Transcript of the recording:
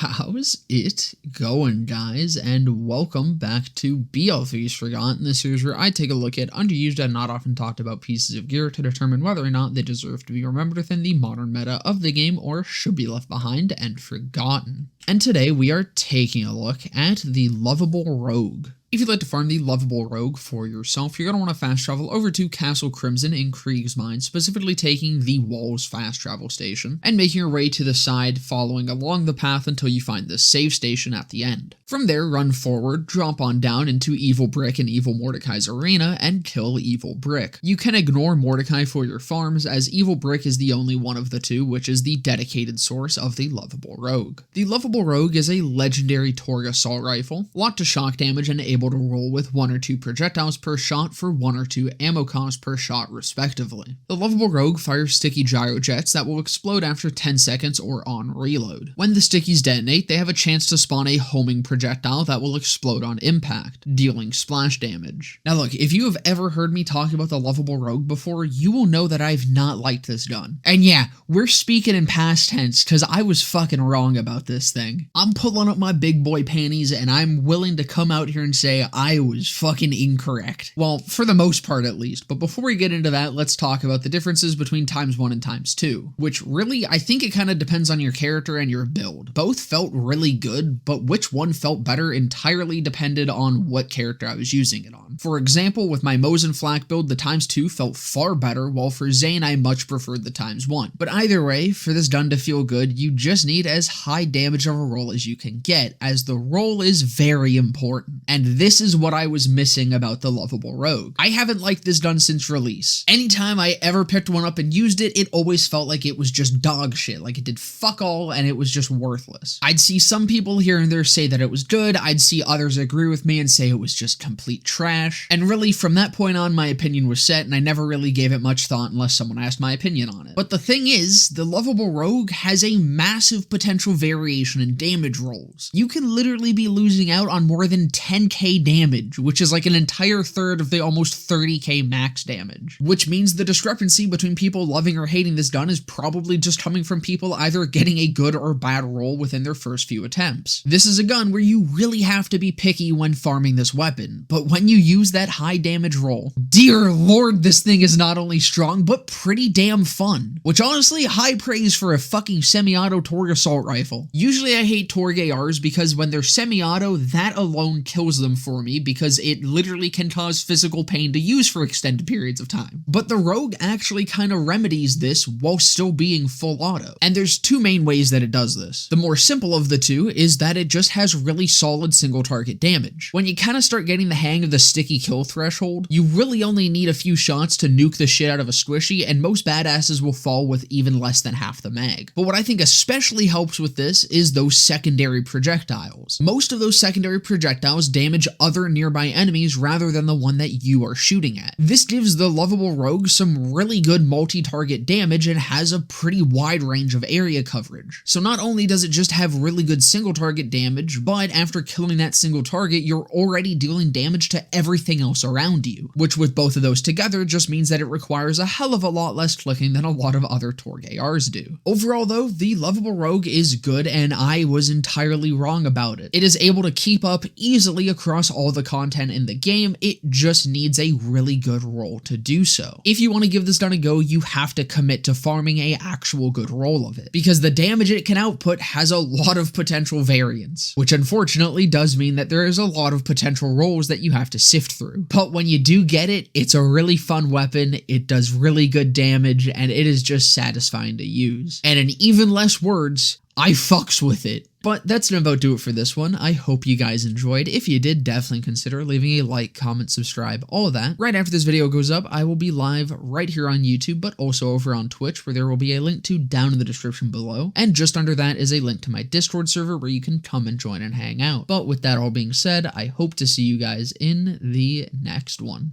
How's it going, guys? And welcome back to BL3's Forgotten, the series where I take a look at underused and not often talked about pieces of gear to determine whether or not they deserve to be remembered within the modern meta of the game or should be left behind and forgotten. And today we are taking a look at the Lovable Rogue. If you'd like to farm the Lovable Rogue for yourself, you're going to want to fast travel over to Castle Crimson in Krieg's mine, specifically taking the Walls fast travel station, and making your way to the side, following along the path until you find the save station at the end. From there, run forward, drop on down into Evil Brick and Evil Mordecai's arena, and kill Evil Brick. You can ignore Mordecai for your farms, as Evil Brick is the only one of the two, which is the dedicated source of the Lovable Rogue. The Lovable Rogue is a legendary Torgue assault rifle, locked to shock damage and able to roll with 1 or 2 projectiles per shot for 1 or 2 ammo cost per shot respectively. The Lovable Rogue fires sticky gyro jets that will explode after 10 seconds or on reload. When the stickies detonate, they have a chance to spawn a homing projectile that will explode on impact, dealing splash damage. Now look, if you have ever heard me talk about the Lovable Rogue before, you will know that I've not liked this gun. And yeah, we're speaking in past tense because I was fucking wrong about this thing. I'm pulling up my big boy panties and I'm willing to come out here and say I was fucking incorrect. Well, for the most part at least. But before we get into that, let's talk about the differences between ×1 and ×2, which really, I think it kind of depends on your character and your build. Both felt really good, but which one felt better entirely depended on what character I was using it on. For example, with my Mosin Flak build, the ×2 felt far better, while for Zane I much preferred the ×1. But either way, for this gun to feel good, you just need as high damage of a roll as you can get, as the roll is very important. And this is what I was missing about the Lovable Rogue. I haven't liked this gun since release. Anytime I ever picked one up and used it, it always felt like it was just dog shit, like it did fuck all and it was just worthless. I'd see some people here and there say that it was good, I'd see others agree with me and say it was just complete trash, and really from that point on my opinion was set and I never really gave it much thought unless someone asked my opinion on it. But the thing is, the Lovable Rogue has a massive potential variation in damage rolls. You can literally be losing out on more than 10k damage, which is like an entire third of the almost 30k max damage. Which means the discrepancy between people loving or hating this gun is probably just coming from people either getting a good or bad roll within their first few attempts. This is a gun where you really have to be picky when farming this weapon, but when you use that high damage roll, dear lord, this thing is not only strong, but pretty damn fun. Which honestly, high praise for a fucking semi-auto Torgue assault rifle. Usually I hate Torgue ARs because when they're semi-auto, that alone kills them for me because it literally can cause physical pain to use for extended periods of time. But the Rogue actually kind of remedies this while still being full auto. And there's 2 main ways that it does this. The more simple of the 2 is that it just has really solid single target damage. When you kind of start getting the hang of the sticky kill threshold, you really only need a few shots to nuke the shit out of a squishy, and most badasses will fall with even less than half the mag. But what I think especially helps with this is those secondary projectiles. Most of those secondary projectiles damage other nearby enemies rather than the one that you are shooting at. This gives the Lovable Rogue some really good multi-target damage and has a pretty wide range of area coverage. So not only does it just have really good single target damage, but after killing that single target, you're already dealing damage to everything else around you, which with both of those together just means that it requires a hell of a lot less clicking than a lot of other Torgue ARs do. Overall though, the Lovable Rogue is good and I was entirely wrong about it. It is able to keep up easily across all the content in the game, it just needs a really good roll to do so. If you want to give this gun a go, you have to commit to farming a actual good roll of it, because the damage it can output has a lot of potential variance, which unfortunately does mean that there is a lot of potential rolls that you have to sift through. But when you do get it, it's a really fun weapon, it does really good damage, and it is just satisfying to use. And in even less words, I fucks with it. But that's gonna about do it for this one. I hope you guys enjoyed. If you did, definitely consider leaving a like, comment, subscribe, all of that. Right after this video goes up, I will be live right here on YouTube, but also over on Twitch, where there will be a link to down in the description below. And just under that is a link to my Discord server where you can come and join and hang out. But with that all being said, I hope to see you guys in the next one.